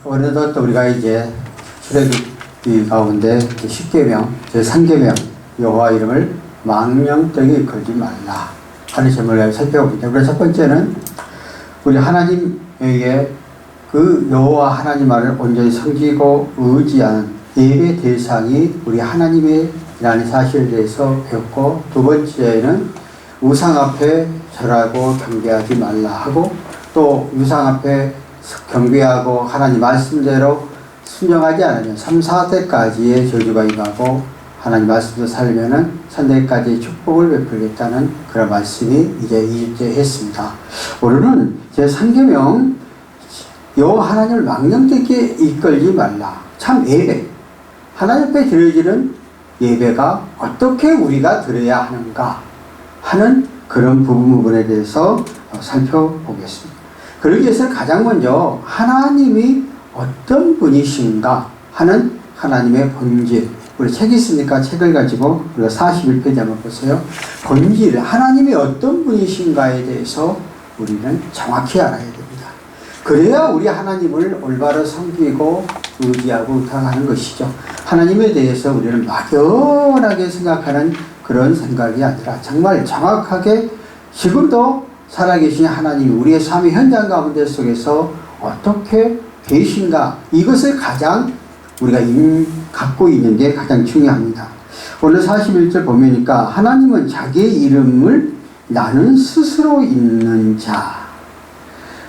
어느덧 우리가 이제 출애굽기 가운데 10계명, 제3계명 여호와 이름을 망령되게 걸지 말라 하는 제목을 살펴보죠. 그래서 첫 번째는 우리 하나님에게 그 여호와 하나님만을 온전히 섬기고 의지하는 예배 대상이 우리 하나님이라는 사실에 대해서 배웠고, 두 번째는 우상 앞에 절하고 경배하지 말라 하고, 또 우상 앞에 경배하고 하나님 말씀대로 순종하지 않으면 3, 4대까지의 저주가 임하고 하나님 말씀대로 살면은 3대까지의 축복을 베풀겠다는 그런 말씀이 이제 2주째 했습니다. 오늘은 제3계명 여호와 하나님을 망령되게 이끌지 말라. 참 예배, 하나님 앞에 드려지는 예배가 어떻게 우리가 드려야 하는가 하는 그런 부분에 대해서 살펴보겠습니다. 그러기 위해서 가장 먼저 하나님이 어떤 분이신가 하는 하나님의 본질, 우리 책이 있으니까 책을 가지고 우리가 41페이지 한번 보세요. 본질, 하나님이 어떤 분이신가에 대해서 우리는 정확히 알아야 됩니다. 그래야 우리 하나님을 올바로 섬기고 의지하고 의탁하는 것이죠. 하나님에 대해서 우리는 막연하게 생각하는 그런 생각이 아니라 정말 정확하게 지금도 살아계신 하나님이 우리의 삶의 현장 가운데 속에서 어떻게 계신가, 이것을 가장 우리가 갖고 있는 게 가장 중요합니다. 오늘 41절 보면니까 하나님은 자기의 이름을 나는 스스로 있는 자,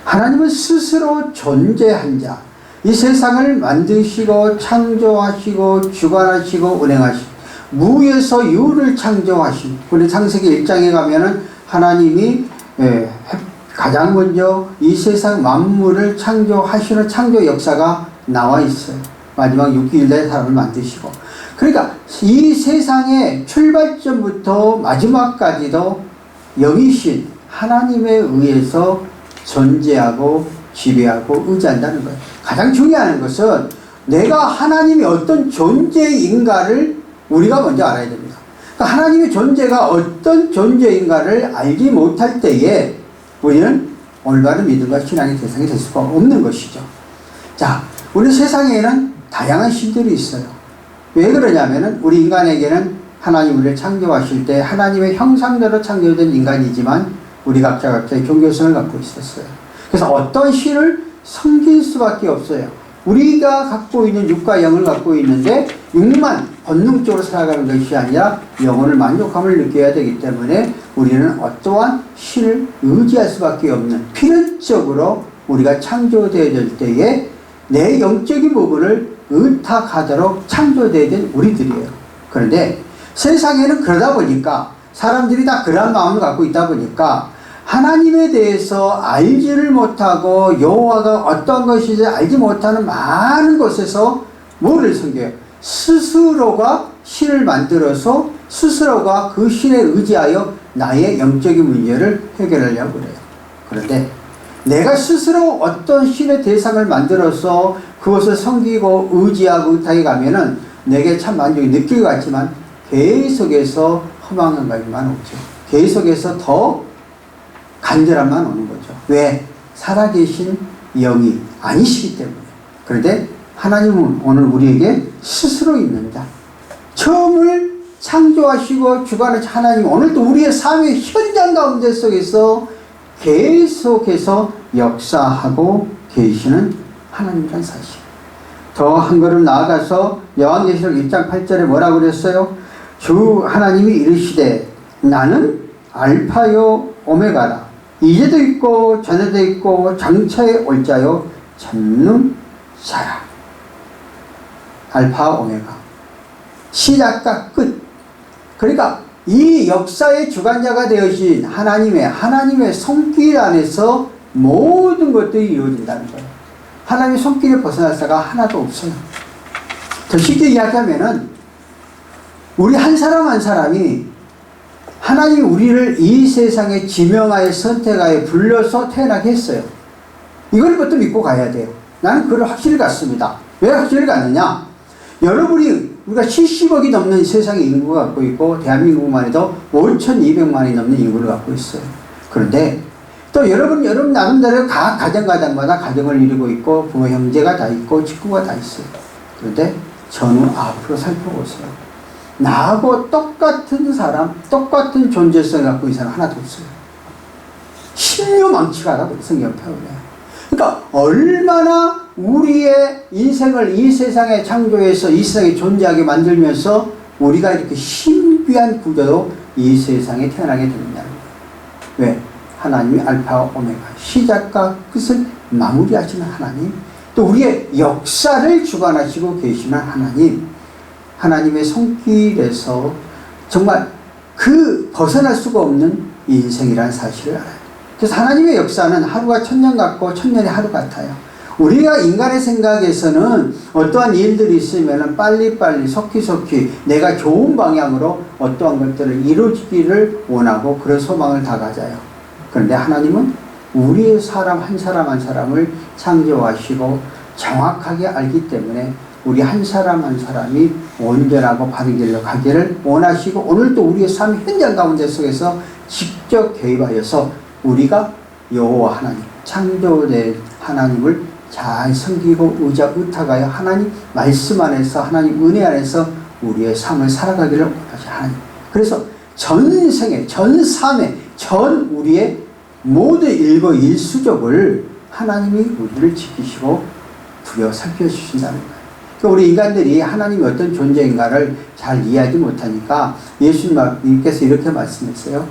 하나님은 스스로 존재한 자, 이 세상을 만드시고 창조하시고 주관하시고 운행하시고 무에서 유를 창조하신, 우리 창세기 1장에 가면은 하나님이 가장 먼저 이 세상 만물을 창조하시는 창조 역사가 나와 있어요. 마지막 6일에 사람을 만드시고, 그러니까 이 세상의 출발점부터 마지막까지도 영이신 하나님에 의해서 존재하고 지배하고 의지한다는 거예요. 가장 중요한 것은 내가 하나님이 어떤 존재인가를 우리가 먼저 알아야 됩니다. 그러니까 하나님의 존재가 어떤 존재인가를 알지 못할 때에 우리는 올바른 믿음과 신앙의 대상이 될 수가 없는 것이죠. 자, 우리 세상에는 다양한 신들이 있어요. 왜 그러냐면은 우리 인간에게는 하나님 우리를 창조하실 때 하나님의 형상대로 창조된 인간이지만 우리 각자의 종교성을 갖고 있었어요. 그래서 어떤 신을 섬길 수밖에 없어요. 우리가 갖고 있는 육과 영을 갖고 있는데 육만 본능적으로 살아가는 것이 아니라 영혼을 만족함을 느껴야 되기 때문에 우리는 어떠한 신을 의지할 수밖에 없는, 필연적으로 우리가 창조되어질 때에 내 영적인 부분을 의탁하도록 창조되어야 된 우리들이에요. 그런데 세상에는 그러다 보니까 사람들이 다 그런 마음을 갖고 있다 보니까 하나님에 대해서 알지를 못하고 여호와가 어떤 것인지 알지 못하는 많은 곳에서 뭐를 섬겨요? 스스로가 신을 만들어서 스스로가 그 신에 의지하여 나의 영적인 문제를 해결하려고 그래요. 그런데 내가 스스로 어떤 신의 대상을 만들어서 그것을 섬기고 의지하고 의탁해 가면은 내게 참 만족이 느낄 것 같지만 계속해서 허망한 것만 오죠. 계속해서 더 간절함만 오는 거죠. 왜? 살아계신 영이 아니시기 때문에. 그런데 하나님은 오늘 우리에게 스스로 있는 자, 처음을 창조하시고 주관하신 하나님, 오늘도 우리의 삶의 현장 가운데 속에서 계속해서 역사하고 계시는 하나님이라는 사실. 더 한 걸음 나아가서 요한계시록 1장 8절에 뭐라고 그랬어요? 주 하나님이 이르시되 나는 알파요 오메가라, 이제도 있고 전에도 있고 장차에 올 자요 전능자라. 알파 오메가, 시작과 끝. 그러니까 이 역사의 주관자가 되어진 하나님의 손길 안에서 모든 것들이 이루어진다는 거예요. 하나님의 손길에 벗어날 자가 하나도 없어요. 더 쉽게 이야기하면은 우리 한 사람 한 사람이 하나님이 우리를 이 세상에 지명하여 선택하여 불러서 태어나게 했어요. 이걸 것도 믿고 가야 돼요. 나는 그걸 확실히 갖습니다. 왜 확실히 갖느냐? 여러분이 우리가 70억이 넘는 세상의 인구가 갖고 있고 대한민국만 해도 5,200만이 넘는 인구를 갖고 있어요. 그런데 또 여러분 나름대로 각 가정마다 가정을 이루고 있고 부모 형제가 다 있고 친구가 다 있어요. 그런데 전후 앞으로 살펴보세요. 나하고 똑같은 사람, 똑같은 존재성을 갖고 있는 사람 하나도 없어요. 신묘망치가라고 성경 표현해요. 그러니까 얼마나 우리의 인생을 이 세상에 창조해서 이 세상에 존재하게 만들면서 우리가 이렇게 신비한 구조로 이 세상에 태어나게 되느냐는 거예요. 왜? 하나님이 알파와 오메가, 시작과 끝을 마무리하시는 하나님, 또 우리의 역사를 주관하시고 계시는 하나님, 하나님의 손길에서 정말 그 벗어날 수가 없는 인생이라는 사실을 알아요. 그래서 하나님의 역사는 하루가 천년 같고 천년이 하루 같아요. 우리가 인간의 생각에서는 어떠한 일들이 있으면 빨리빨리 속히속히 내가 좋은 방향으로 어떠한 것들을 이루어지기를 원하고 그런 소망을 다 가져요. 그런데 하나님은 우리의 사람 한 사람을 창조하시고 정확하게 알기 때문에 우리 한 사람 한 사람이 온전하고 바른 길로 가기를 원하시고 오늘도 우리의 삶 현장 가운데 속에서 직접 개입하여서 우리가 여호와 하나님, 창조된 하나님을 잘 섬기고 의탁하여 하나님 말씀 안에서 하나님 은혜 안에서 우리의 삶을 살아가기를 원하시는 하나님. 그래서 전생에 전삼에 전 우리의 모든 일거일수족을 하나님이 우리를 지키시고 부여 살펴주신다는 거예요. 그러니까 우리 인간들이 하나님이 어떤 존재인가를 잘 이해하지 못하니까 예수님께서 이렇게 말씀했어요.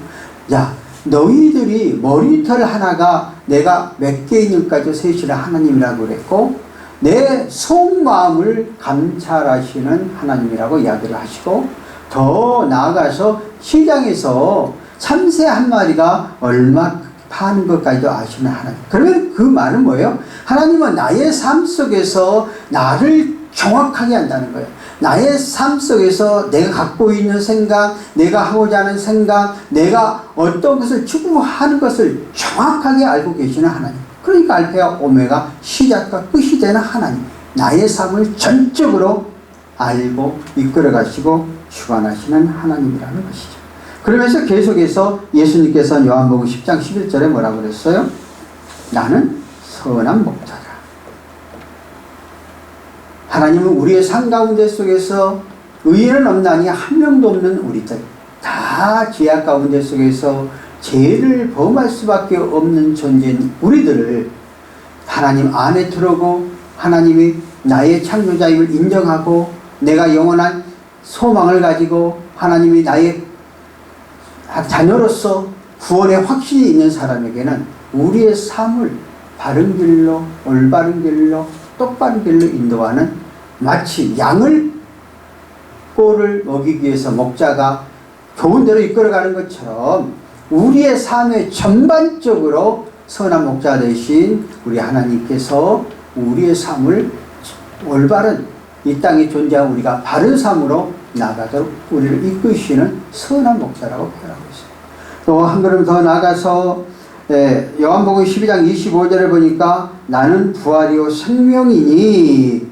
야, 너희들이 머리털 하나가 내가 몇 개 있는까지 세시는 하나님이라고 그랬고 내 속마음을 감찰하시는 하나님이라고 이야기를 하시고 더 나아가서 시장에서 참새 한 마리가 얼마 파는 것까지도 아시는 하나님. 그러면 그 말은 뭐예요? 하나님은 나의 삶 속에서 나를 정확하게 한다는 거예요. 나의 삶 속에서 내가 갖고 있는 생각, 내가 하고자 하는 생각, 내가 어떤 것을 추구하는 것을 정확하게 알고 계시는 하나님. 그러니까 알파와 오메가 시작과 끝이 되는 하나님. 나의 삶을 전적으로 알고 이끌어 가시고 주관하시는 하나님이라는 것이죠. 그러면서 계속해서 예수님께서 요한복음 10장 11절에 뭐라고 그랬어요? 나는 선한 목자다. 하나님은 우리의 삶 가운데 속에서 의인은 없나니 한 명도 없는 우리들, 다 죄악 가운데 속에서 죄를 범할 수밖에 없는 존재인 우리들을 하나님 안에 들어오고 하나님이 나의 창조자임을 인정하고 내가 영원한 소망을 가지고 하나님이 나의 자녀로서 구원의 확신이 있는 사람에게는 우리의 삶을 바른 길로, 올바른 길로, 똑바른 길로 인도하는, 마치 양을 꼴을 먹이기 위해서 목자가 좋은 대로 이끌어가는 것처럼 우리의 삶에 전반적으로 선한 목자 되신 우리 하나님께서 우리의 삶을 올바른 이 땅에 존재한 우리가 바른 삶으로 나가도록 우리를 이끄시는 선한 목자라고 표현하고 있습니다. 또 한 걸음 더 나가서 요한복음 12장 25절에 보니까 나는 부활이요 생명이니,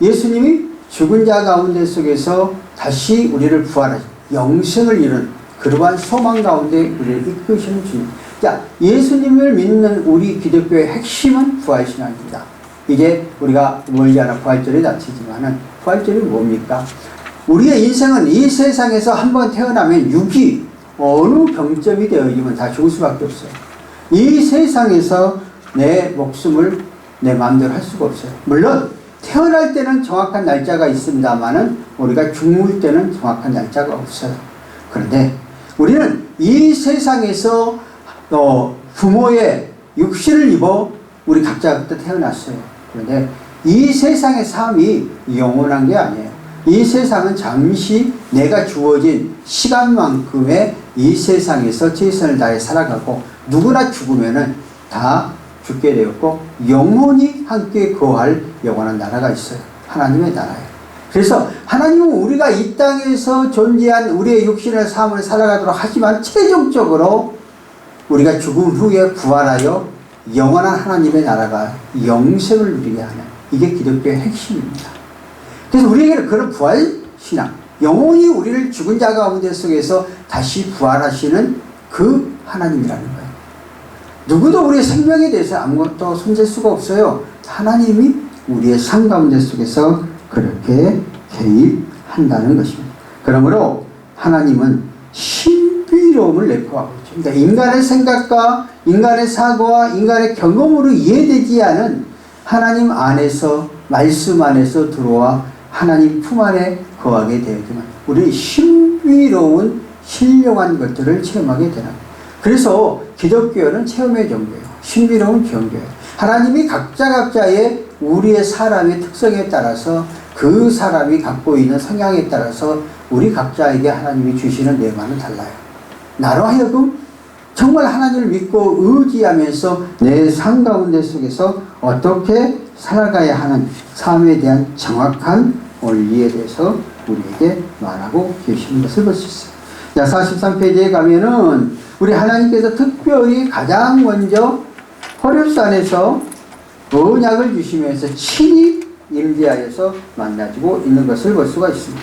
예수님이 죽은 자 가운데 속에서 다시 우리를 부활하신 영생을 이룬 그러한 소망 가운데 우리를 이끄시는 주님. 자, 예수님을 믿는 우리 기독교의 핵심은 부활신앙입니다. 이제 우리가 멀지 않아 부활절이 닥치지만은 부활절이 뭡니까? 우리의 인생은 이 세상에서 한번 태어나면 육이 어느 병점이 되어지면 다 죽을 수밖에 없어요. 이 세상에서 내 목숨을 내 마음대로 할 수가 없어요. 물론 태어날 때는 정확한 날짜가 있습니다만은 우리가 죽을 때는 정확한 날짜가 없어요. 그런데 우리는 이 세상에서 부모의 육신을 입어 우리 각자 그때 태어났어요. 그런데 이 세상의 삶이 영원한 게 아니에요. 이 세상은 잠시 내가 주어진 시간만큼의 이 세상에서 최선을 다해 살아가고 누구나 죽으면은 다 죽게 되었고 영원히 함께 거할 영원한 나라가 있어요. 하나님의 나라예요. 그래서 하나님은 우리가 이 땅에서 존재한 우리의 육신의 삶을 살아가도록 하지만 최종적으로 우리가 죽음 후에 부활하여 영원한 하나님의 나라가 영생을 누리게 하는, 이게 기독교의 핵심입니다. 그래서 우리에게는 그런 부활신앙, 영원히 우리를 죽은 자 가운데 속에서 다시 부활하시는 그 하나님이라는 거예요. 누구도 우리의 생명에 대해서 아무것도 손댈 수가 없어요. 하나님이 우리의 삶 가운데 속에서 그렇게 개입한다는 것입니다. 그러므로 하나님은 신비로움을 내포하고 있죠. 그러니까 인간의 생각과 인간의 사고와 인간의 경험으로 이해되지 않은 하나님 안에서, 말씀 안에서 들어와 하나님 품 안에 거하게 되었지만 우리 신비로운 신령한 것들을 체험하게 되는 거예요. 그래서 기독교는 체험의 종교예요. 신비로운 종교예요. 하나님이 각자의 우리의 사람의 특성에 따라서 그 사람이 갖고 있는 성향에 따라서 우리 각자에게 하나님이 주시는 내만은 달라요. 나로 하여금 정말 하나님을 믿고 의지하면서 내 삶 가운데 속에서 어떻게 살아가야 하는 삶에 대한 정확한 원리에 대해서 우리에게 말하고 계시는 것을 볼 수 있어요. 자, 43페이지에 가면은 우리 하나님께서 특별히 가장 먼저 호렙산에서 언약을 주시면서 친히 임재하여서 만나지고 있는 것을 볼 수가 있습니다.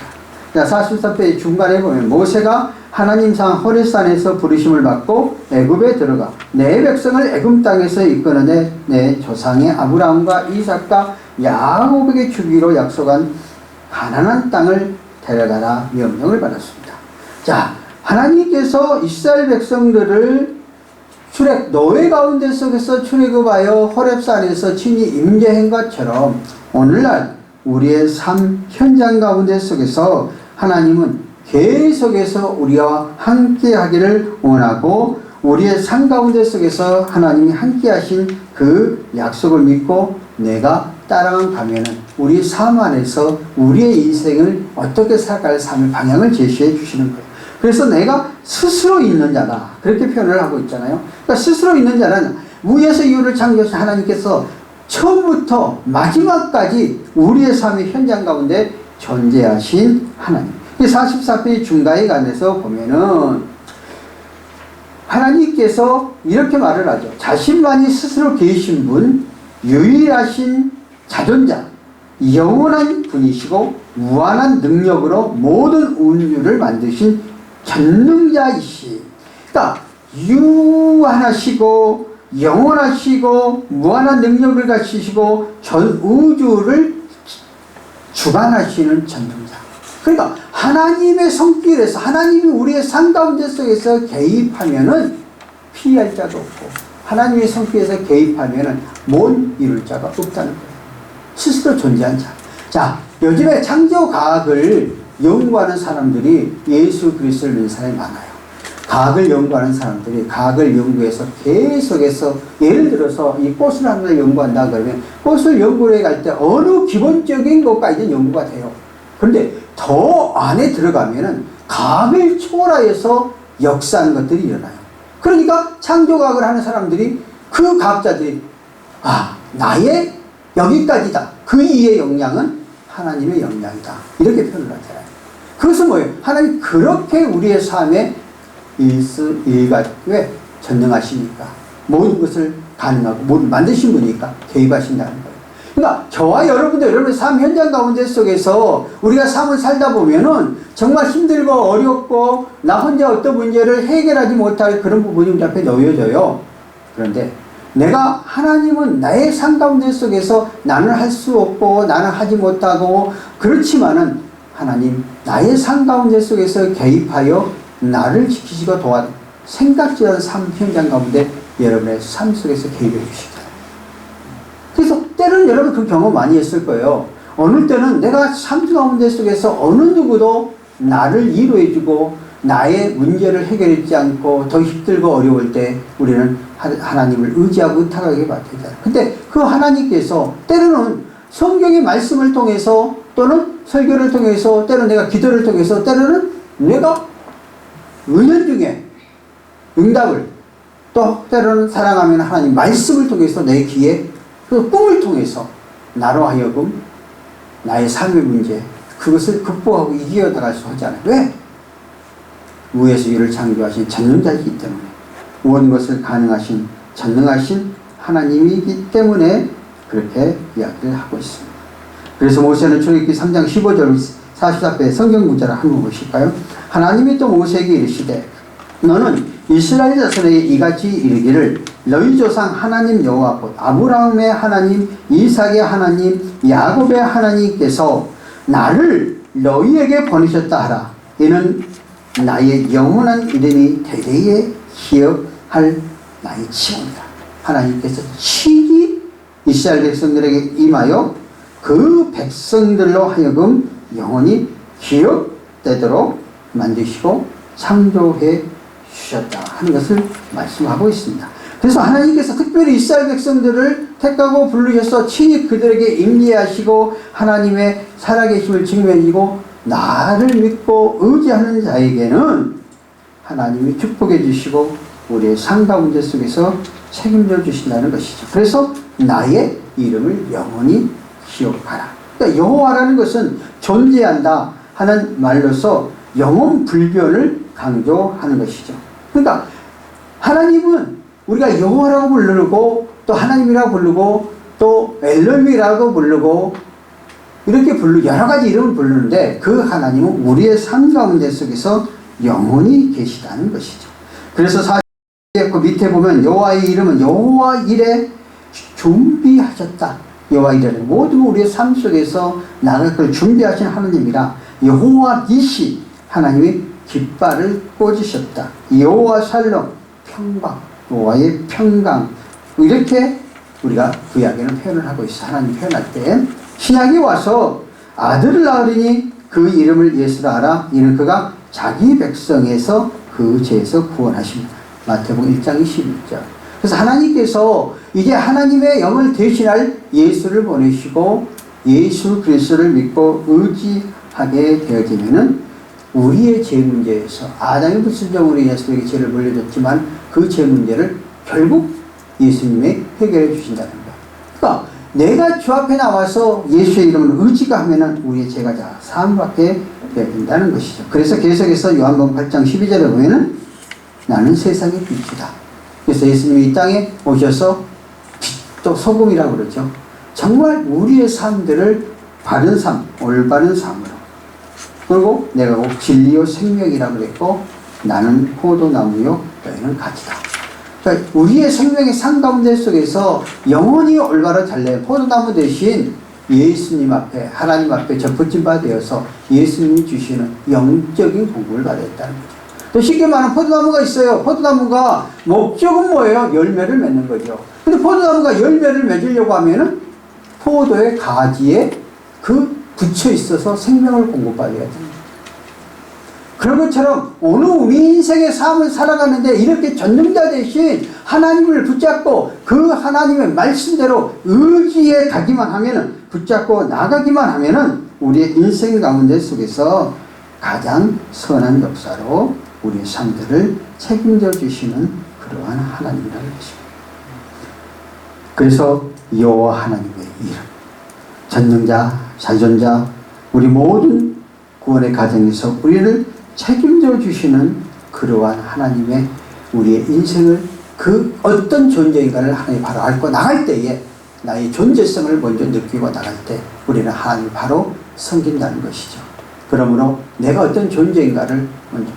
자, 43페이지 중간에 보면 모세가 하나님 상 호렙산에서 부르심을 받고 애굽에 들어가 내 백성을 애굽 땅에서 이끌어내 내 조상의 아브라함과 이삭과 야곱에게 주기로 약속한 가나안 땅을 데려가라 명령을 받았습니다. 자, 하나님께서 이스라엘 백성들을 노예 가운데 속에서 출애굽하여 호렙산에서 친히 임재한 것처럼 오늘날 우리의 삶 현장 가운데 속에서 하나님은 계속해서 우리와 함께 하기를 원하고 우리의 삶 가운데 속에서 하나님이 함께 하신 그 약속을 믿고 내가 따라가면은 우리 삶 안에서 우리의 인생을 어떻게 살아갈 삶의 방향을 제시해 주시는 거예요. 그래서 내가 스스로 있는 자다. 그렇게 표현을 하고 있잖아요. 그러니까 스스로 있는 자는 무에서 이유를 창조하신 하나님께서 처음부터 마지막까지 우리의 삶의 현장 가운데 존재하신 하나님. 44페이지 중간에 관해서 보면은 하나님께서 이렇게 말을 하죠. 자신만이 스스로 계신 분, 유일하신 자존자, 영원한 분이시고 무한한 능력으로 모든 운율을 만드신 전능자이시. 그러니까 유한하시고 영원하시고 무한한 능력을 가지시고 전 우주를 주관하시는 전능자. 그러니까 하나님의 손길에서 하나님이 우리의 삶 가운데 속에서 개입하면은 피할 자도 없고 하나님의 손길에서 개입하면은 못 이룰 자가 없다는 거예요. 스스로 존재한 자. 자, 요즘에 창조과학을 연구하는 사람들이 예수 그리스도를 믿는 사람이 많아요. 과학을 연구하는 사람들이 과학을 연구해서 계속해서 예를 들어서 이 꽃을 하나 연구한다 그러면 꽃을 연구해 갈 때 어느 기본적인 것까지는 연구가 돼요. 그런데 더 안에 들어가면은 과학을 초월하여서 역사하는 것들이 일어나요. 그러니까 창조과학을 하는 사람들이 그 과학자들이 나의 여기까지다. 그 이의 역량은 하나님의 역량이다. 이렇게 표현을 하잖아요. 그것은 뭐예요? 하나님 그렇게 우리의 삶에 왜 전능하시니까 모든 것을 가능하고 모든 만드신 분이니까 개입하신다는 거예요. 그러니까 저와 여러분의 삶 현장 가운데 속에서 우리가 삶을 살다 보면은 정말 힘들고 어렵고 나 혼자 어떤 문제를 해결하지 못할 그런 부분이 우리 앞에 놓여져요. 그런데 내가 하나님은 나의 삶 가운데 속에서 나는 할 수 없고 나는 하지 못하고 그렇지만은 하나님 나의 삶 가운데 속에서 개입하여 나를 지키시고 생각지 않은 삶 현장 가운데 여러분의 삶 속에서 개입해 주시다. 그래서 때로는 여러분 그 경험 많이 했을 거예요. 어느 때는 내가 삶 가운데 속에서 어느 누구도 나를 위로해주고 나의 문제를 해결하지 않고 더 힘들고 어려울 때 우리는 하나님을 의지하고 의탁하게 받잖아요. 근데 그 하나님께서 때로는 성경의 말씀을 통해서 또는 설교를 통해서 때로는 내가 기도를 통해서 때로는 내가 은연중에 응답을 또 때로는 사랑하면 하나님 말씀을 통해서 내 귀에 그 꿈을 통해서 나로 하여금 나의 삶의 문제 그것을 극복하고 이겨나갈 수 하잖아요. 왜? 우에서 이를 창조하신 전능자이기 때문에 모든 것을 가능하신 전능하신 하나님이기 때문에 그렇게 이야기를 하고 있습니다. 그래서 모세는 출애굽기 3장 15절 44배 성경 문자를 한번 보실까요? 하나님이 또 모세에게 이르시되 너는 이스라엘 자손에게 이같이 이르기를 너희 조상 하나님 여호와 곧 아브라함의 하나님, 이삭의 하나님, 야곱의 하나님께서 나를 너희에게 보내셨다 하라. 이는 나의 영원한 이름이 대대에 기억할 나의 칭호이다. 하나님께서 친히 이스라엘 백성들에게 임하여 그 백성들로 하여금 영원히 기억되도록 만드시고 창조해 주셨다 하는 것을 말씀하고 있습니다. 그래서 하나님께서 특별히 이스라엘 백성들을 택하고 부르셔서 친히 그들에게 임재하시고 하나님의 살아계심을 증명해주고 나를 믿고 의지하는 자에게는 하나님이 축복해 주시고 우리의 삶 가운데 속에서 책임져 주신다는 것이죠. 그래서 나의 이름을 영원히 기억하라. 그러니까 여호와라는 것은 존재한다 하는 말로서 영원 불변을 강조하는 것이죠. 그러니까 하나님은 우리가 여호와라고 부르고 또 하나님이라고 부르고 또 엘로힘이라고 부르고 이렇게 여러 가지 이름을 부르는데 그 하나님은 우리의 삶 가운데 속에서 영원히 계시다는 것이죠. 그래서 그 밑에 보면 여호와의 이름은 여호와 이레 준비하셨다. 여호와 이레는 모든 우리의 삶 속에서 나갈 걸 준비하신 하나님이라. 여호와 니시 하나님이 깃발을 꽂으셨다. 여호와 샬롬 평강, 여호와의 평강, 이렇게 우리가 구약에는 표현을 하고 있어. 하나님 표현할 때 신약에 와서 아들을 낳으리니 그 이름을 예수라 하라. 이는 그가 자기 백성에서 그 죄에서 구원하십니다. 마태복음 1장 21절. 그래서 하나님께서 이제 하나님의 영을 대신할 예수를 보내시고 예수 그리스도를 믿고 의지하게 되어지면은 우리의 죄 문제에서 아담의 불순종으로 인해서 우리에게 죄를 물려줬지만 그 죄 문제를 결국 예수님이 해결해 주신다는 거예요. 그러니까 내가 주 앞에 나와서 예수의 이름을 의지가 하면은 우리의 죄가 다 사함받게 된다는 것이죠. 그래서 계속해서 요한복음 8장 12절에 보면은 나는 세상의 빛이다. 그래서 예수님이 이 땅에 오셔서 빛도 소금이라고 그러죠. 정말 우리의 삶들을 바른 삶, 올바른 삶으로. 그리고 내가 꼭 진리요 생명이라고 그랬고 나는 포도나무요 너희는 가지다. 그러니까 우리의 생명의 삶 가운데 속에서 영원히 올바로 잘래 포도나무 대신 예수님 앞에 하나님 앞에 접붙임 바 되어서 예수님이 주시는 영적인 공부를 받아야 했다는 거죠. 또 쉽게 말하면 포도나무가 있어요. 포도나무가 목적은 뭐예요? 열매를 맺는 거죠. 근데 포도나무가 열매를 맺으려고 하면은 포도의 가지에 그 붙여 있어서 생명을 공급받아야 됩니다. 그런 것처럼 오늘 우리 인생의 삶을 살아가는데 이렇게 전능자 대신 하나님을 붙잡고 그 하나님의 말씀대로 의지해 가기만 하면은 붙잡고 나가기만 하면은 우리의 인생 가운데 속에서 가장 선한 역사로 우리의 삶들을 책임져 주시는 그러한 하나님이라는 것입니다. 그래서 여호와 하나님의 이름, 전능자, 자존자, 우리 모든 구원의 과정에서 우리를 책임져 주시는 그러한 하나님의 우리의 인생을 그 어떤 존재인가를 하나님 바로 앓고 나갈 때에 나의 존재성을 먼저 느끼고 나갈 때 우리는 하나님을 바로 섬긴다는 것이죠. 그러므로 내가 어떤 존재인가를 먼저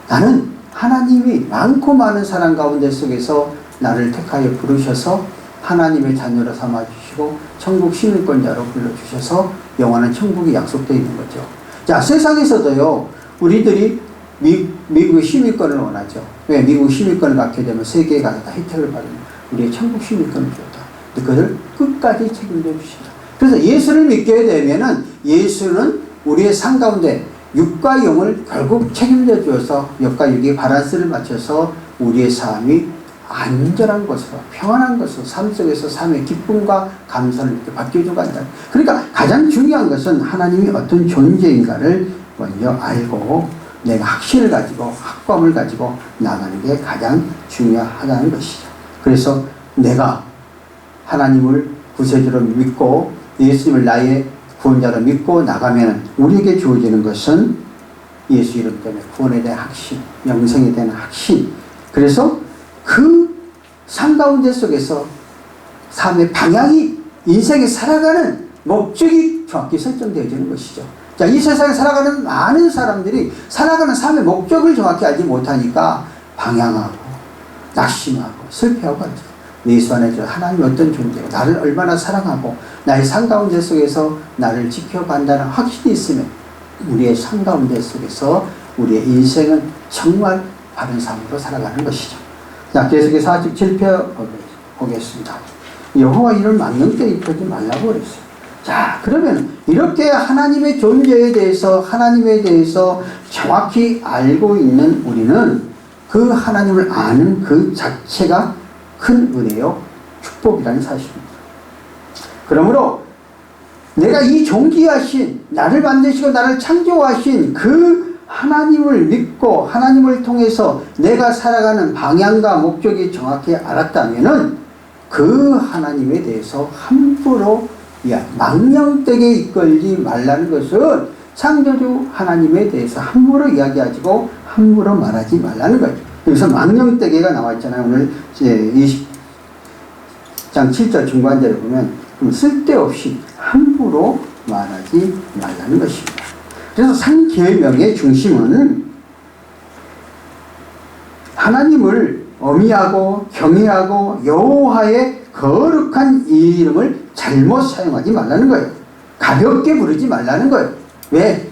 나는 하나님이 많고 많은 사람 가운데 속에서 나를 택하여 부르셔서 하나님의 자녀로 삼아주시고 천국 시민권자로 불러주셔서 영원한 천국이 약속되어 있는 거죠. 자, 세상에서도요 우리들이 미국의 시민권을 원하죠. 왜? 미국 시민권을 갖게 되면 세계에 가서 다 혜택을 받으면 우리의 천국 시민권을 줬다. 그것을 끝까지 책임져 주신다. 그래서 예수를 믿게 되면은 예수는 우리의 삶 가운데 육과 영을 결국 책임져 주어서 육과 육의 바란스를 맞춰서 우리의 삶이 안전한 것으로 평안한 것으로 삶 속에서 삶의 기쁨과 감사를 이렇게 바뀌어주고 간다. 그러니까 가장 중요한 것은 하나님이 어떤 존재인가를 먼저 알고 내가 확신을 가지고 확감을 가지고 나가는 게 가장 중요하다는 것이죠. 그래서 내가 하나님을 구세주로 믿고 예수님을 나의 구원자로 믿고 나가면 우리에게 주어지는 것은 예수 이름 때문에 구원에 대한 확신, 영생에 대한 확신. 그래서 그 삶 가운데 속에서 삶의 방향이 인생에 살아가는 목적이 정확히 설정되어지는 것이죠. 자, 이 세상에 살아가는 많은 사람들이 살아가는 삶의 목적을 정확히 알지 못하니까 방향하고 낙심하고 슬퍼하고 하죠. 예수 안에 하나님이 어떤 존재고 나를 얼마나 사랑하고 나의 삶 가운데 속에서 나를 지켜간다는 확신이 있으면 우리의 삶 가운데 속에서 우리의 인생은 정말 바른 삶으로 살아가는 것이죠. 자, 계속해서 47편 보겠습니다. 여호와 이름 망령되이 이끌지 말라고 그랬어요. 자, 그러면 이렇게 하나님의 존재에 대해서 하나님에 대해서 정확히 알고 있는 우리는 그 하나님을 아는 그 자체가 큰 은혜요 축복이라는 사실입니다. 그러므로 내가 이 존귀하신 나를 만드시고 나를 창조하신 그 하나님을 믿고 하나님을 통해서 내가 살아가는 방향과 목적이 정확히 알았다면은 그 하나님에 대해서 함부로 망령되게 이끌지 말라는 것은 창조주 하나님에 대해서 함부로 이야기하지고 함부로 말하지 말라는 거죠. 여기서 망령되게가 나와 있잖아요. 오늘 20장 7절 중반절에 보면 쓸데없이 함부로 말하지 말라는 것입니다. 그래서 상계명의 중심은 하나님을 어미하고 경외하고 여호와의 거룩한 이름을 잘못 사용하지 말라는 거예요. 가볍게 부르지 말라는 거예요. 왜?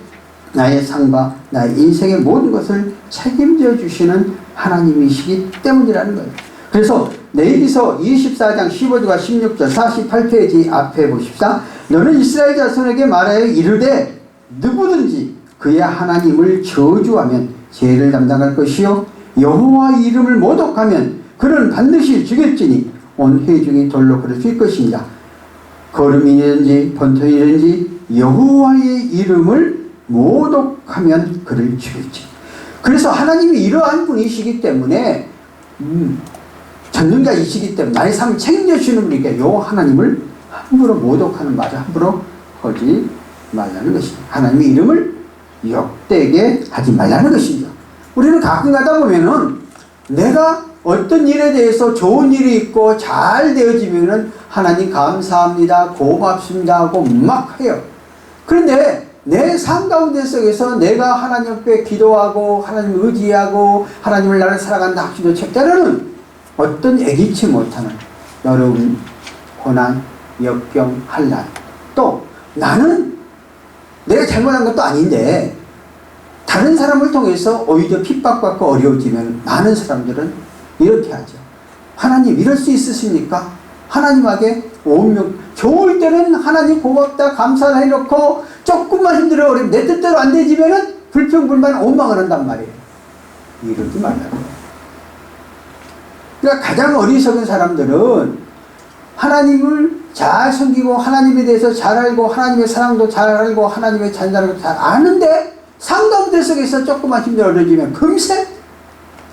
나의 삶과 나의 인생의 모든 것을 책임져 주시는 하나님이시기 때문이라는 거예요. 그래서 레위기서 24장 15절과 16절 48페이지 앞에 보십시다. 너는 이스라엘 자손에게 말하여 이르되 누구든지 그의 하나님을 저주하면 죄를 담당할 것이요 여호와 이름을 모독하면 그는 반드시 죽일지니 온 회중이 돌로 그를 줄 것입니다. 거름이든지 번토이든지 여호와의 이름을 모독하면 그를 죽일지. 그래서 하나님이 이러한 분이시기 때문에 전능자이시기 때문에 나의 삶을 책임져주시는 분이니까 요 하나님을 함부로 모독하는 말을 함부로 하지 말라는 것입니다. 하나님의 이름을 역되게 하지 말라는 것입니다. 우리는 가끔 가다 보면은 내가 어떤 일에 대해서 좋은 일이 있고 잘 되어지면은 하나님 감사합니다, 고맙습니다 하고 막 해요. 그런데 내 삶 가운데 속에서 내가 하나님 앞에 기도하고 하나님을 의지하고 하나님을 나를 살아간다 하시도 때로는 어떤 예기치 못하는 어려움, 고난, 역경, 환난 또 나는 내가 잘못한 것도 아닌데 다른 사람을 통해서 오히려 핍박받고 어려워지면 많은 사람들은 이렇게 하죠. 하나님 이럴 수 있으십니까? 하나님에게 온명 좋을 때는 하나님 고맙다 감사를 해놓고 조금만 힘들어 어려면 내 뜻대로 안 되지면은 불평불만 원망을 한단 말이에요. 이러지 말라고. 그러니까 가장 어리석은 사람들은 하나님을 잘 섬기고 하나님에 대해서 잘 알고 하나님의 사랑도 잘 알고 하나님의 잔잔한 것도 잘 아는데 삶 가운데 속에서 조금만 힘들어 어려지면 금세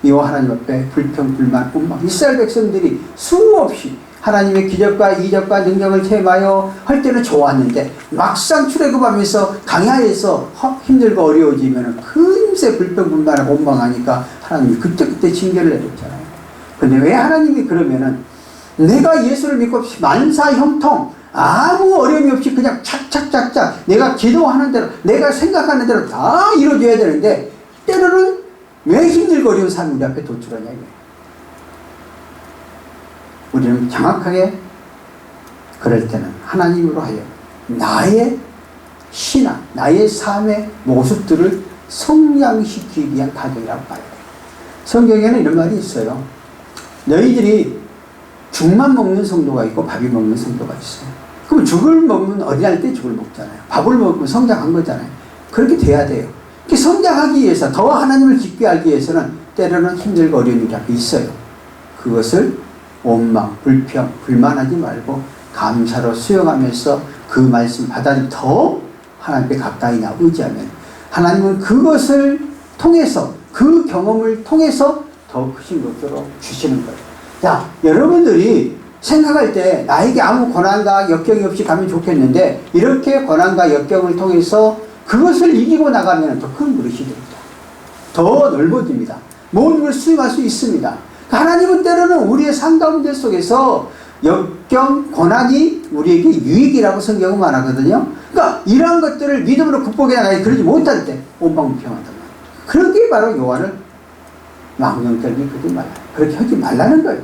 이 하나님 앞에 불평, 불만, 원망. 이스라엘 백성들이 수없이 하나님의 기적과 이적과 능력을 체험하여 할 때는 좋았는데 막상 출애굽하면서 강야에서 힘들고 어려워지면 금세 불평, 불만하고 원망하니까 하나님이 그때그때 징계를 내렸잖아요. 근데 왜 하나님이 그러면은 내가 예수를 믿고 만사 형통 아무 어려움이 없이 그냥 착착착착 내가 기도하는 대로 내가 생각하는 대로 다 이루어져야 되는데 때로는 왜 힘들고 어려운 삶이 우리 앞에 도출하냐 이거예요. 우리는 정확하게 그럴 때는 하나님으로 하여 나의 신앙, 나의 삶의 모습들을 성장시키기 위한 과정이라고 봐야 돼요. 성경에는 이런 말이 있어요. 너희들이 죽만 먹는 성도가 있고 밥이 먹는 성도가 있어요. 그럼 죽을 먹으면 어린아이 때 죽을 먹잖아요. 밥을 먹으면 성장한 거잖아요. 그렇게 돼야 돼요. 성장하기 위해서 더 하나님을 깊게 알기 위해서는 때로는 힘들고 어려운 일이 앞에 있어요. 그것을 원망, 불평, 불만하지 말고 감사로 수용하면서 그 말씀 받아들이 더 하나님께 가까이 나 의지하면 하나님은 그것을 통해서 그 경험을 통해서 더 크신 것으로 주시는 거예요. 자, 여러분들이 생각할 때 나에게 아무 고난과 역경이 없이 가면 좋겠는데 이렇게 고난과 역경을 통해서 그것을 이기고 나가면 더 큰 그릇이 됩니다. 더 넓어집니다. 모든 걸 수용할 수 있습니다. 하나님은 때로는 우리의 삶 가운데 속에서 역경, 고난이 우리에게 유익이라고 성경은 말하거든요. 그러니까 이러한 것들을 믿음으로 극복해 나가야 그러지 못할 때 원망불평한단 말이에요. 그런 게 바로 망령되게 걷지 말라. 그렇게 하지 말라는 거예요.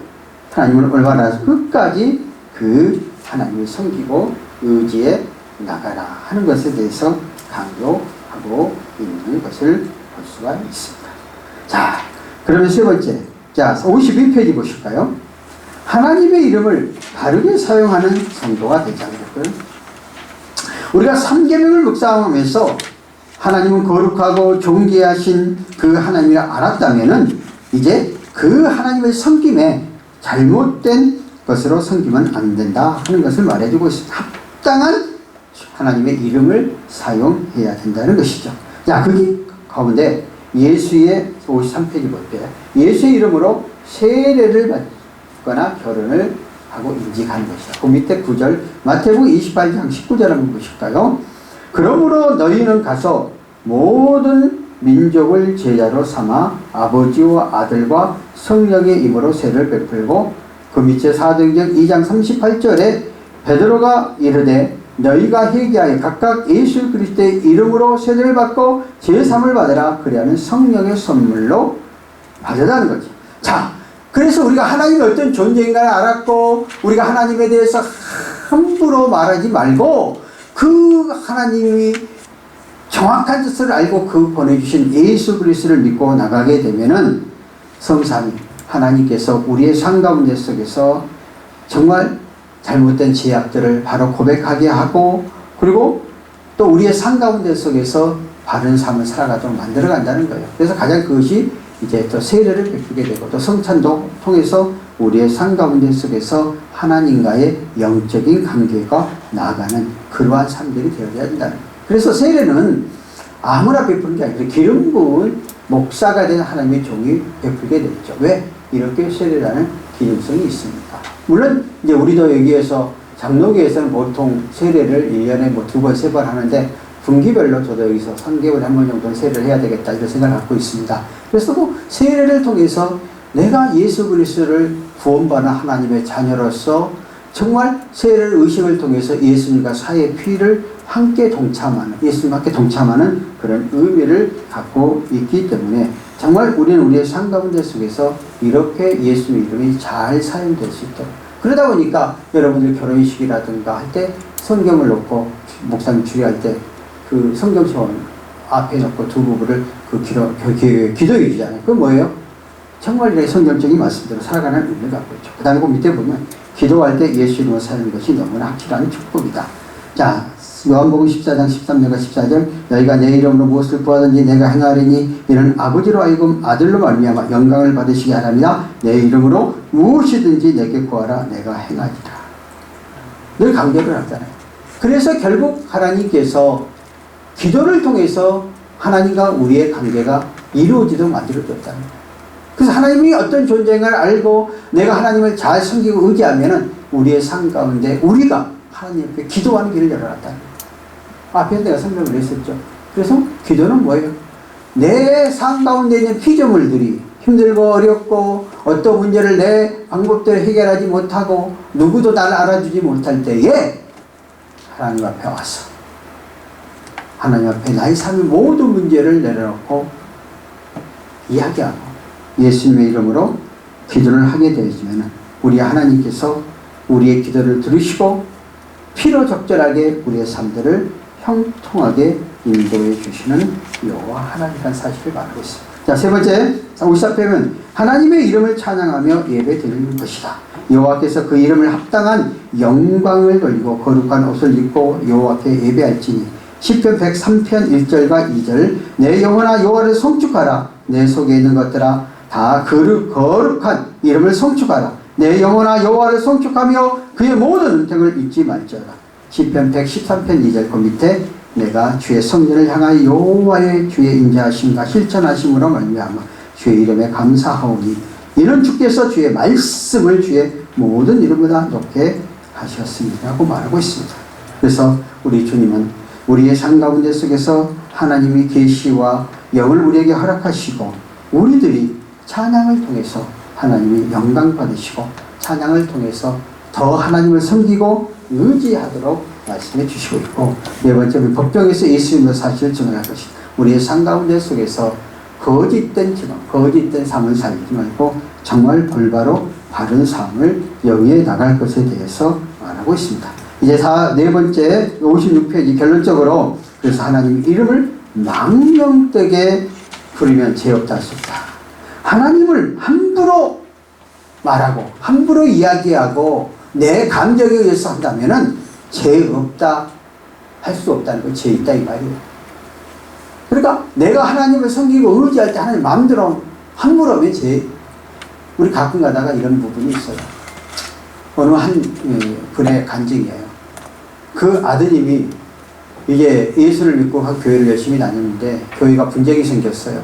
하나님을 얼마나 끝까지 그 하나님을 섬기고 의지해 나가라 하는 것에 대해서 강조하고 있는 것을 볼 수가 있습니다. 자, 그러면 세 번째. 자, 52페이지 보실까요? 하나님의 이름을 바르게 사용하는 성도가 되자 그랬고요. 우리가 3계명을 묵상하면서 하나님은 거룩하고 존귀하신 그 하나님을 알았다면은 이제 그 하나님의 섬김에 잘못된 것으로 섬기면 안 된다 하는 것을 말해주고 있습니다. 합당한 하나님의 이름을 사용해야 된다는 것이죠. 자, 거기 가운데 예수의 53페이지 볼 때 예수의 이름으로 세례를 받거나 결혼을 하고 인직하는 것이다. 그 밑에 9절 마태복음 28장 19절 한번 보실까요? 그러므로 너희는 가서 모든 민족을 제자로 삼아 아버지와 아들과 성령의 이름으로 세례를 베풀고 그 밑에 사도행전 2장 38절에 베드로가 이르되 너희가 회개하여 각각 예수 그리스도의 이름으로 세례를 받고 제사함을 받으라. 그리하면 성령의 선물로 받으라는 거죠. 자, 그래서 우리가 하나님이 어떤 존재인가를 알았고 우리가 하나님에 대해서 함부로 말하지 말고 그 하나님이 정확한 뜻을 알고 그 보내주신 예수 그리스도를 믿고 나가게 되면은 성삼위 하나님께서 우리의 삶 가운데 속에서 정말 잘못된 죄악들을 바로 고백하게 하고 그리고 또 우리의 삶 가운데 속에서 바른 삶을 살아가도록 만들어 간다는 거예요. 그래서 가장 그것이 이제 또 세례를 베푸게 되고 또 성찬도 통해서 우리의 삶 가운데 속에서 하나님과의 영적인 관계가 나아가는 그러한 삶들이 되어야 된다는 거예요. 그래서 세례는 아무나 베푸는 게 아니라 기름 부은 목사가 된 하나님의 종이 베풀게 되죠. 왜? 이렇게 세례라는 기능성이 있습니다. 물론 이제 우리도 여기에서 장로교에서는 보통 세례를 1년에 뭐 2번, 3번 하는데 분기별로 저도 여기서 3개월에 한 번 정도는 세례를 해야 되겠다 이런 생각을 갖고 있습니다. 그래서 뭐 세례를 통해서 내가 예수 그리스도를 구원받은 하나님의 자녀로서 정말 세례를 의식을 통해서 예수님과 사의 피를 함께 동참하는 예수님과 함께 동참하는 그런 의미를 갖고 있기 때문에 정말 우리는 우리의 삶 가운데 속에서 이렇게 예수의 이름이 잘 사용될 수 있도록 그러다 보니까 여러분들 결혼식이라든가 할 때 성경을 놓고 목사님 주례할 때 그 성경서원 앞에 놓고 두 부부를 그 기도해 주잖아요. 그건 뭐예요? 정말 이렇게 성경적인 말씀대로 살아가는 의미를 갖고 있죠. 그 다음에 그 밑에 보면 기도할 때 예수 이름으로 사는 것이 너무나 확실한 축복이다. 자, 요한복음 14장 13절과 14절 너희가 내 이름으로 무엇을 구하든지 내가 행하리니 이는 아버지로 하여금 아들로 말미암아 영광을 받으시게 하랍니다. 내 이름으로 무엇이든지 내게 구하라 내가 행하리라. 늘 강조를 하잖아요. 그래서 결국 하나님께서 기도를 통해서 하나님과 우리의 관계가 이루어지도록 만들어줬다는 거예요. 그래서 하나님이 어떤 존재인가를 알고 내가 하나님을 잘 섬기고 의지하면은 우리의 삶 가운데 우리가 하나님 앞에 기도하는 길을 열어놨다는 거예요. 앞에서 내가 설명을 했었죠. 그래서 기도는 뭐예요? 내 삶 가운데 있는 피조물들이 힘들고 어렵고 어떤 문제를 내 방법대로 해결하지 못하고 누구도 나를 알아주지 못할 때에 하나님 앞에 와서 하나님 앞에 나의 삶의 모든 문제를 내려놓고 이야기하고 예수님의 이름으로 기도를 하게 되어지면 우리 하나님께서 우리의 기도를 들으시고 피로 적절하게 우리의 삶들을 형통하게 인도해 주시는 여호와 하나님이라는 사실을 말하고 있습니다. 자, 세 번째 54편은 하나님의 이름을 찬양하며 예배 드리는 것이다. 여호와께서 그 이름을 합당한 영광을 돌리고 거룩한 옷을 입고 여호와께 예배할지니 시편 103편 1절과 2절 내 영혼아 여호와를 송축하라 내 속에 있는 것들아 다 거룩한 이름을 송축하라 내 영혼아 여호와를 송축하며 그의 모든 은택을 잊지 말지어다. 시편 113편 2절 그 밑에 내가 주의 성전을 향하여 여호와의 주의 인자하심과 실천하심으로 말미암아 주의 이름에 감사하오니 이는 주께서 주의 말씀을 주의 모든 이름보다 높게 하셨습니다라고 말하고 있습니다. 그래서 우리 주님은 우리의 삶 가운데 속에서 하나님이 계시와 영을 우리에게 허락하시고 우리들이 찬양을 통해서 하나님이 영광 받으시고 찬양을 통해서 더 하나님을 섬기고 의지하도록 말씀해 주시고 있고 네 번째는 법정에서 예수님의 사실을 증언할 것이다. 우리의 삶 가운데 속에서 거짓된 기도, 거짓된 삶을 살지 말고 정말 올바로 바른 삶을 영위해 나갈 것에 대해서 말하고 있습니다. 이제 네 번째 56페이지 결론적으로 그래서 하나님 이름을 망령되게 부르면 죄 없다 할 수 없다. 하나님을 함부로 말하고 함부로 이야기하고 내 감정에 의해서 한다면은 죄 없다 할 수 없다는 거, 죄 있다 이 말이에요. 그러니까 내가 하나님을 섬기고 의지할 때 하나님 마음대로 함부로 하면 죄. 우리 가끔 가다가 이런 부분이 있어요. 어느 한 분의 간증이에요. 그 아드님이 이제 예수를 믿고 교회를 열심히 다녔는데 교회가 분쟁이 생겼어요.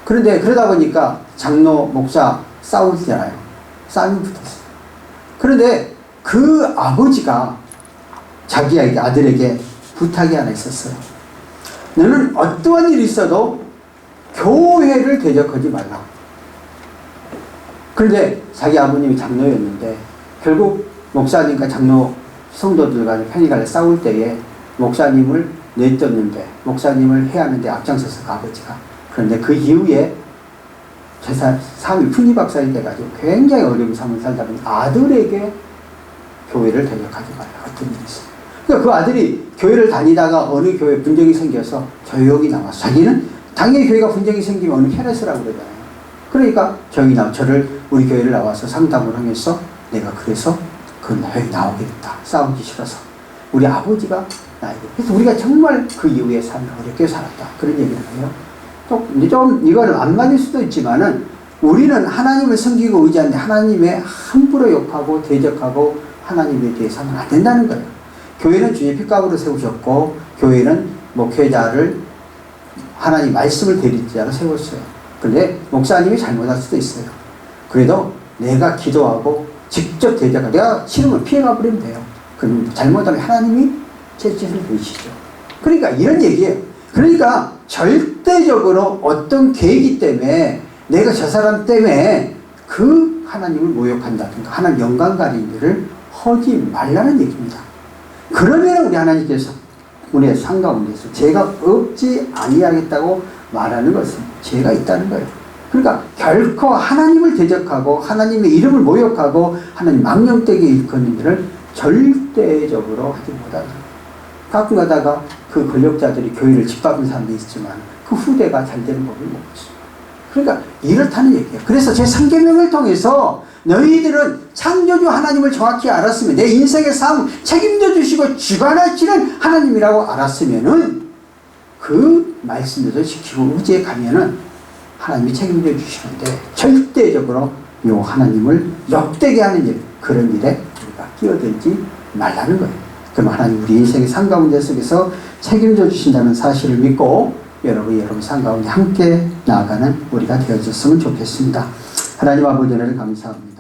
그런데 그러다 보니까 장로, 목사 싸우잖아요. 싸움이 붙었어요. 그런데 그 아버지가 자기 아들에게 부탁이 하나 있었어요. 너는 어떠한 일이 있어도 교회를 대적하지 말라. 그런데 자기 아버님이 장로였는데 결국 목사님과 장로 성도들과 편히 갈래 싸울 때에 목사님을 내쫓는데 목사님을 해하는데 앞장서서 그 아버지가. 그런데 그 이후에 삶이 풍기박산이 돼가지고 굉장히 어려운 삶을 살다 보니 아들에게 교회를 대적하지 말라. 어떤 일이 있어요. 그러니까 그 아들이 교회를 다니다가 어느 교회 분쟁이 생겨서 조용히 나와서 자기는 당연히 교회가 분쟁이 생기면 어느 편에서라고 그러잖아요. 그러니까 조용히 저를 우리 교회를 나와서 상담을 하면서 내가 그래서 그 교회에 나오게 됐다. 싸우기 싫어서. 우리 아버지가 나에게. 그래서 우리가 정말 그 이후에 삶을 어렵게 살았다. 그런 얘기를 해요. 좀 이거는 안 맞을 수도 있지만은 우리는 하나님을 섬기고 의지하는데 하나님의 함부로 욕하고 대적하고 하나님에 대해서 하면 안 된다는 거예요. 교회는 주의 핏값으로 세우셨고 교회는 목회자를 하나님 말씀을 대리자로 세웠어요. 그런데 목사님이 잘못할 수도 있어요. 그래도 내가 기도하고 직접 대적하고 내가 싫으면 피해가 버리면 돼요. 그럼 잘못하면 하나님이 제 짓을 보이시죠. 그러니까 이런 얘기예요. 그러니까 절대적으로 어떤 계기 때문에 내가 저 사람 때문에 그 하나님을 모욕한다든가 하나님 영광 가리는 일을 하지 말라는 얘기입니다. 그러면 우리 하나님께서 우리의 삶 가운데서 죄가 없지 아니하겠다고 말하는 것은 죄가 있다는 거예요. 그러니까 결코 하나님을 대적하고 하나님의 이름을 모욕하고 하나님 망령되게 일컫는 일을 절대적으로 하지 못하는 거예요. 가끔 가다가 그 권력자들이 교회를 짓밟은 사람도 있지만 그 후대가 잘 되는 법을 모르죠. 그러니까 이렇다는 얘기예요. 그래서 제 3계명을 통해서 너희들은 창조주 하나님을 정확히 알았으면 내 인생의 삶 책임져 주시고 주관하시는 하나님이라고 알았으면은 그 말씀대로 지키고 의지해 가면은 하나님이 책임져 주시는데 절대적으로 요 하나님을 욕되게 하는 일, 그런 일에 우리가 끼어들지 말라는 거예요. 그럼 하나님 우리 인생의 삶 가운데 속에서 책임져 주신다는 사실을 믿고 여러분 삶 가운데 함께 나아가는 우리가 되어졌으면 좋겠습니다. 하나님 아버지 은혜를 감사합니다.